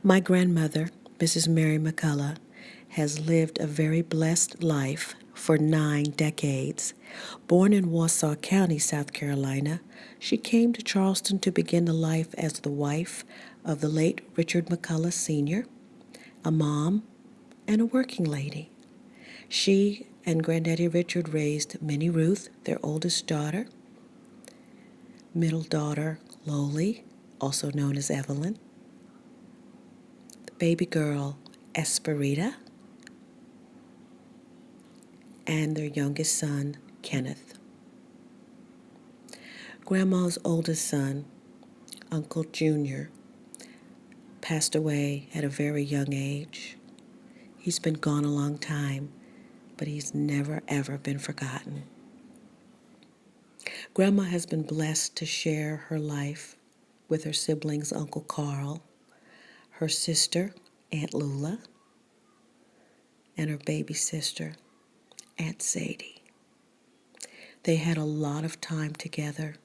My grandmother, Mrs. Mary McCullough, has lived a very blessed life for 9 decades. Born in Wassaw County, South Carolina, she came to Charleston to begin the life as the wife of the late Richard McCullough Sr., a mom, and a working lady. She and Granddaddy Richard raised Minnie Ruth, their oldest daughter, middle daughter Lowly, also known as Evelyn, the baby girl Esperita, and their youngest son, Kenneth. Grandma's oldest son, Uncle Junior, passed away at a very young age. He's been gone a long time, but he's never, ever been forgotten. Grandma has been blessed to share her life with her siblings, Uncle Carl, her sister, Aunt Lula, and her baby sister, Aunt Sadie. They had a lot of time together,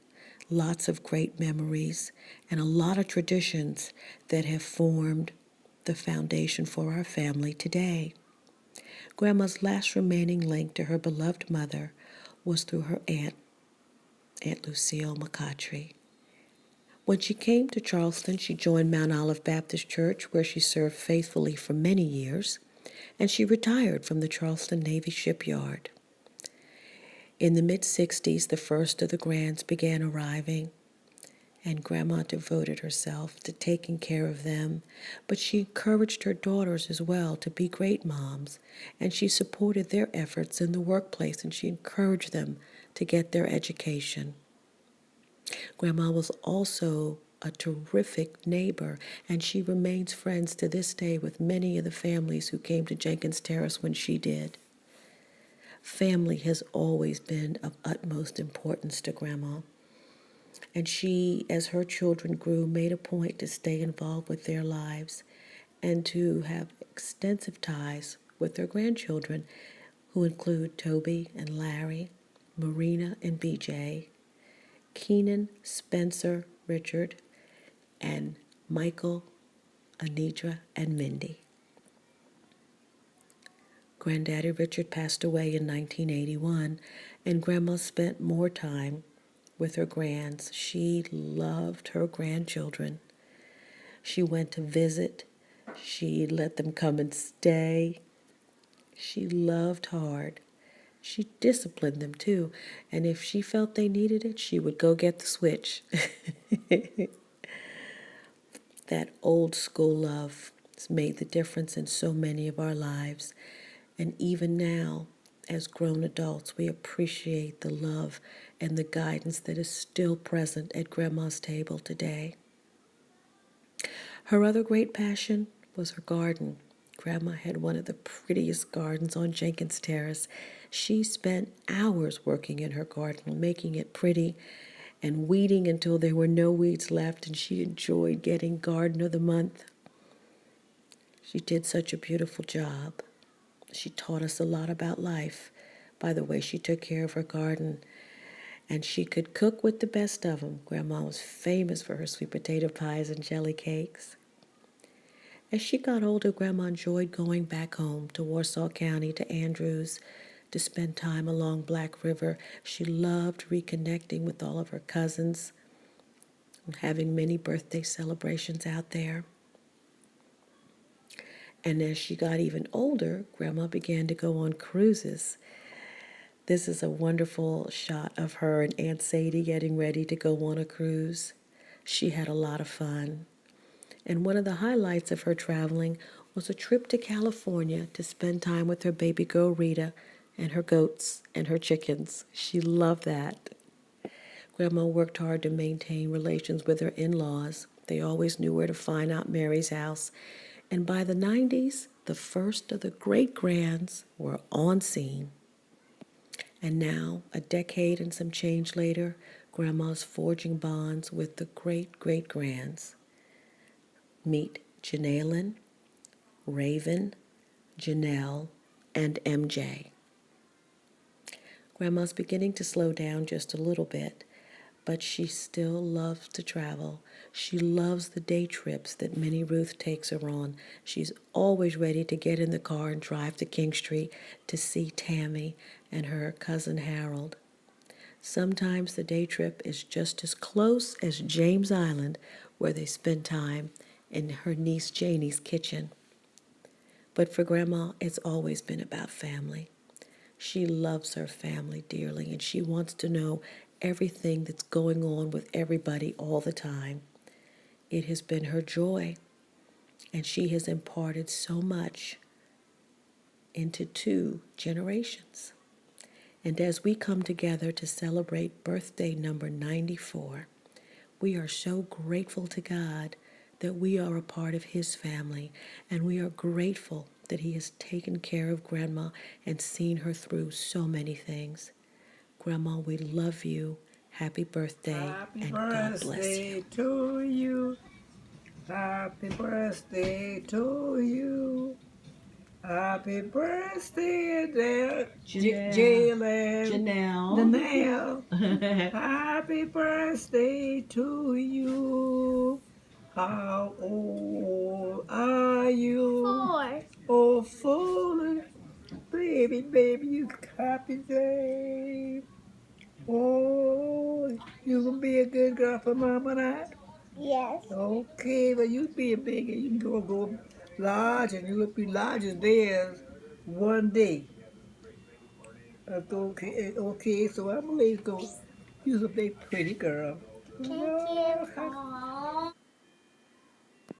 lots of great memories, and a lot of traditions that have formed the foundation for our family today. Grandma's last remaining link to her beloved mother was through her aunt, Aunt Lucille McCotry. When she came to Charleston, she joined Mount Olive Baptist Church, where she served faithfully for many years, and she retired from the Charleston Navy Shipyard. In the mid-60s, the first of the Grands began arriving, and Grandma devoted herself to taking care of them, but she encouraged her daughters as well to be great moms, and she supported their efforts in the workplace, and she encouraged them to get their education. Grandma was also a terrific neighbor, and she remains friends to this day with many of the families who came to Jenkins Terrace when she did. Family has always been of utmost importance to Grandma. And she, as her children grew, made a point to stay involved with their lives and to have extensive ties with their grandchildren, who include Toby and Larry, Marina and BJ, Keenan, Spencer, Richard, and Michael, Anidra, and Mindy. Granddaddy Richard passed away in 1981, and Grandma spent more time with her grands. She loved her grandchildren. She went to visit. She let them come and stay. She loved hard. She disciplined them too, and if she felt they needed it, she would go get the switch. That old school love has made the difference in so many of our lives, and even now, as grown adults, we appreciate the love and the guidance that is still present at Grandma's table today. Her other great passion was her garden. Grandma had one of the prettiest gardens on Jenkins Terrace. She spent hours working in her garden, making it pretty and weeding until there were no weeds left, and she enjoyed getting Garden of the Month. She did such a beautiful job. She taught us a lot about life by the way she took care of her garden. And she could cook with the best of them. Grandma was famous for her sweet potato pies and jelly cakes. As she got older, Grandma enjoyed going back home to Warsaw County, to Andrews, to spend time along Black River. She loved reconnecting with all of her cousins and having many birthday celebrations out there. And as she got even older, Grandma began to go on cruises. This is a wonderful shot of her and Aunt Sadie getting ready to go on a cruise. She had a lot of fun. And one of the highlights of her traveling was a trip to California to spend time with her baby girl Rita and her goats and her chickens. She loved that. Grandma worked hard to maintain relations with her in-laws. They always knew where to find Aunt Mary's house. And by the 90s, the first of the great-grands were on scene. And now, a decade and some change later, Grandma's forging bonds with the great-great-grands. Meet Janelyn, Raven, Janelle, and MJ. Grandma's beginning to slow down just a little bit, but she still loves to travel. She loves the day trips that Minnie Ruth takes her on. She's always ready to get in the car and drive to King Street to see Tammy and her cousin Harold. Sometimes the day trip is just as close as James Island, where they spend time in her niece Janie's kitchen. But for Grandma, it's always been about family. She loves her family dearly and she wants to know everything that's going on with everybody all the time. It has been her joy, and she has imparted so much into 2 generations. And as we come together to celebrate birthday number 94, we are so grateful to God that we are a part of His family, and we are grateful that He has taken care of Grandma and seen her through so many things. Grandma, we love you. Happy birthday, Happy and God bless you. birthday to you. Happy birthday to you. Happy birthday, dear Jalen. Janelle. Happy birthday to you. How old are you? 4. Oh, 4. Baby, you happy day. Oh, you gonna be a good girl for mama now? Yes. Okay, well you be a big and you can grow large and you'll be large as theirs one day. Okay, okay, so I'm gonna let you go. You're a big pretty girl. Thank you.